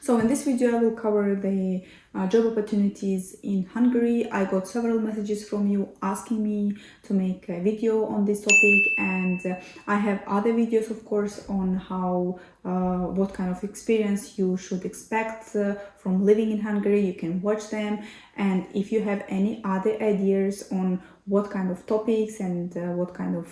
So in this video I will cover the job opportunities in Hungary. I got several messages from you asking me to make a video on this topic, and I have other videos of course on how what kind of experience you should expect from living in Hungary. You can watch them, and if you have any other ideas on what kind of topics and what kind of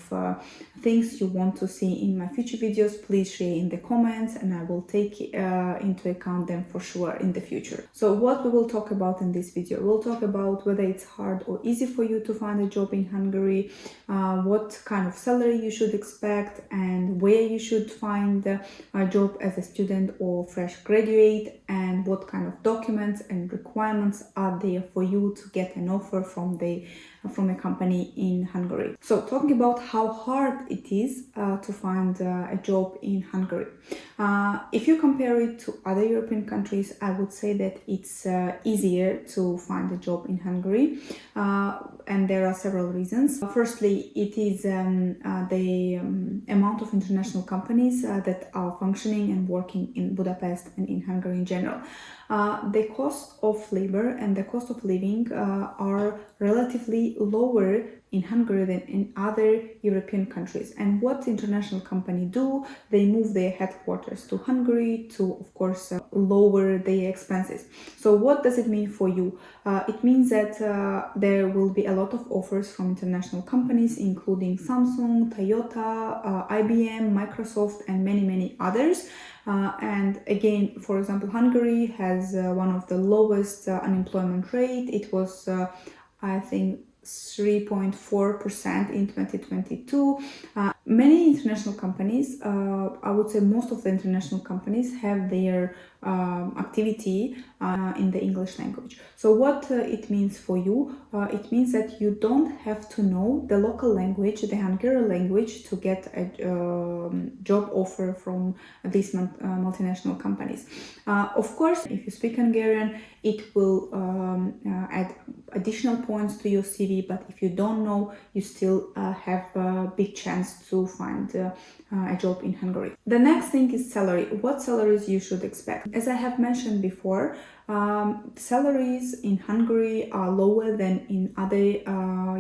things you want to see in my future videos, please share in the comments and I will take into account them for sure in the future. So what we will talk about in this video, we'll talk about whether it's hard or easy for you to find a job in Hungary, what kind of salary you should expect, and where you should find a job as a student or fresh graduate, and what kind of documents and requirements are there for you to get an offer from a company in Hungary. So talking about how hard it is to find a job in Hungary. If you compare it to other European countries, I would say that it's easier to find a job in Hungary, and there are several reasons. Firstly, it is the amount of international companies that are functioning and working in Budapest and in Hungary in general. The cost of labor and the cost of living are relatively lower in Hungary than in other European countries. And what international companies do, they move their headquarters to Hungary to, of course, lower their expenses. So what does it mean for you? It means that there will be a lot of offers from international companies, including Samsung, Toyota, IBM, Microsoft, and many others. And again, for example, Hungary has one of the lowest unemployment rate. It was, I think, 3.4% in 2022. Many international companies, I would say most of the international companies, have their activity in the English language. So what it means for you, it means that you don't have to know the local language, the Hungarian language, to get a job offer from these multinational companies. Of course, if you speak Hungarian, it will add additional points to your CV, but if you don't know, you still have a big chance to find a job in Hungary. The next thing is salary. What salaries you should expect? As I have mentioned before, salaries in Hungary are lower than in other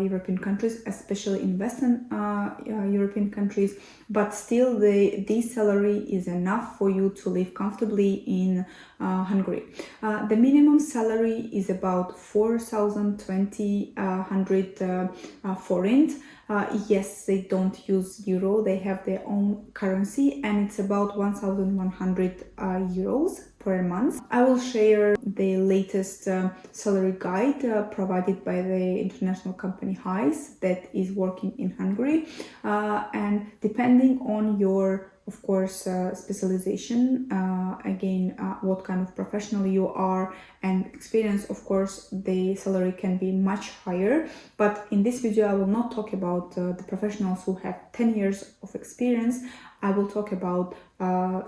European countries, especially in Western European countries, but still this salary is enough for you to live comfortably in Hungary. The minimum salary is about 4,200 forint. Yes, they don't use euro, they have their own currency, and it's about 1,100 euros per month. I will share the latest salary guide provided by the international company HISE that is working in Hungary, and depending on your, of course, specialization, again, what kind of professional you are and experience, of course, the salary can be much higher. But in this video I will not talk about the professionals who have 10 years of experience. I will talk about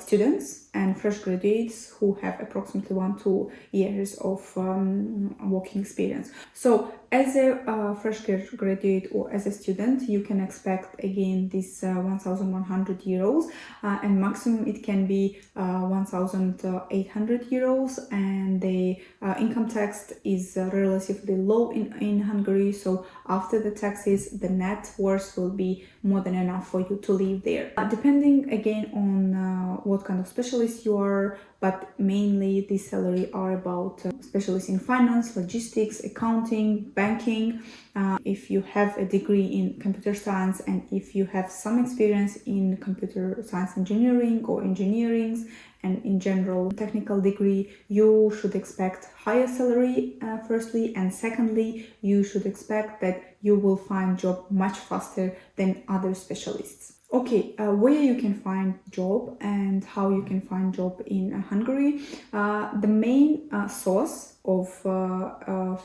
students and fresh graduates who have approximately 1-2 years of working experience. So as a fresh graduate or as a student, you can expect again this 1,100 euros, and maximum it can be 1,800 euros, and the income tax is relatively low in Hungary, so after the taxes the net worth will be more than enough for you to live there. Depending again on what kind of specialist you are, but mainly the salary are about specialists in finance, logistics, accounting, banking. If you have a degree in computer science and if you have some experience in computer science engineering or engineering and in general technical degree, you should expect higher salary firstly, and secondly, you should expect that you will find job much faster than other specialists. Okay, where you can find job and how you can find job in Hungary. The main source of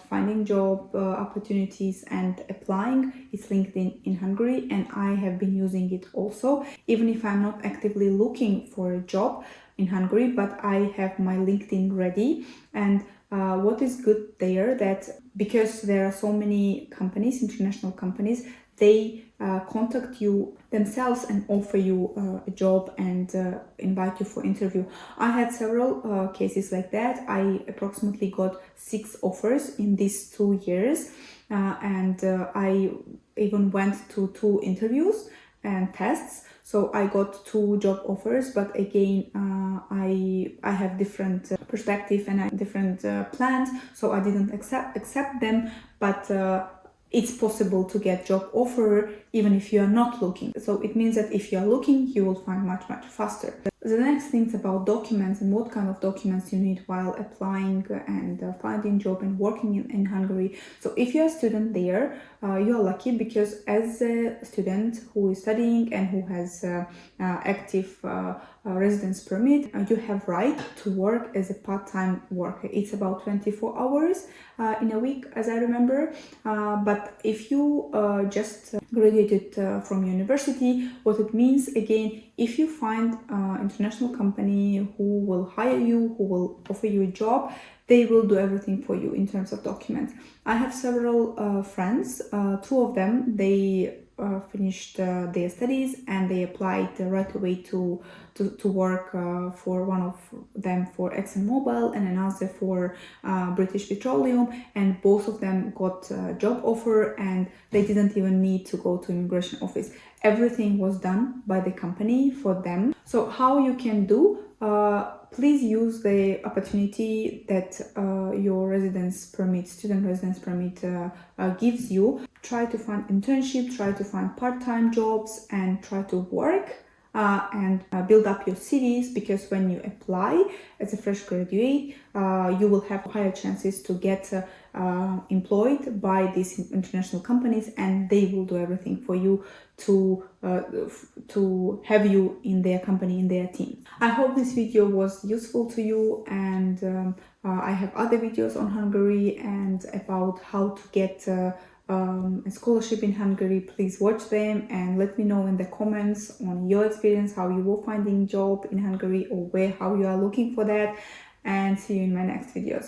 finding job opportunities and applying is LinkedIn in Hungary, and I have been using it also, even if I'm not actively looking for a job in Hungary, but I have my LinkedIn ready. And what is good there, that because there are so many companies, international companies, they contact you themselves and offer you a job and invite you for interview. I had several cases like that. I approximately got 6 offers in these 2 years, and I even went to 2 interviews and tests. So I got 2 job offers, but again, I have different perspective and I have different plans, so I didn't accept them. But it's possible to get job offer even if you are not looking. So it means that if you are looking, you will find much faster. The next things about documents and what kind of documents you need while applying and finding job and working in Hungary. So if you're a student there, you are lucky, because as a student who is studying and who has active residence permit, you have right to work as a part-time worker. It's about 24 hours in a week, as I remember. But if you just graduated from university, what it means, again, if you find international company who will hire you, who will offer you a job, they will do everything for you in terms of documents. I have several friends, 2 of them, they finished their studies and they applied right away to work, for one of them for ExxonMobil and another for British Petroleum, and both of them got a job offer and they didn't even need to go to immigration office. Everything was done by the company for them. So how you can do, please use the opportunity that your residence permit, student residence permit gives you. Try to find internship, try to find part-time jobs and try to work and build up your CVs, because when you apply as a fresh graduate, you will have higher chances to get employed by these international companies, and they will do everything for you to have you in their company, in their team. I hope this video was useful to you, and I have other videos on Hungary and about how to get a scholarship in Hungary. Please watch them and let me know in the comments on your experience, how you were finding job in Hungary, or how you are looking for that, and see you in my next videos.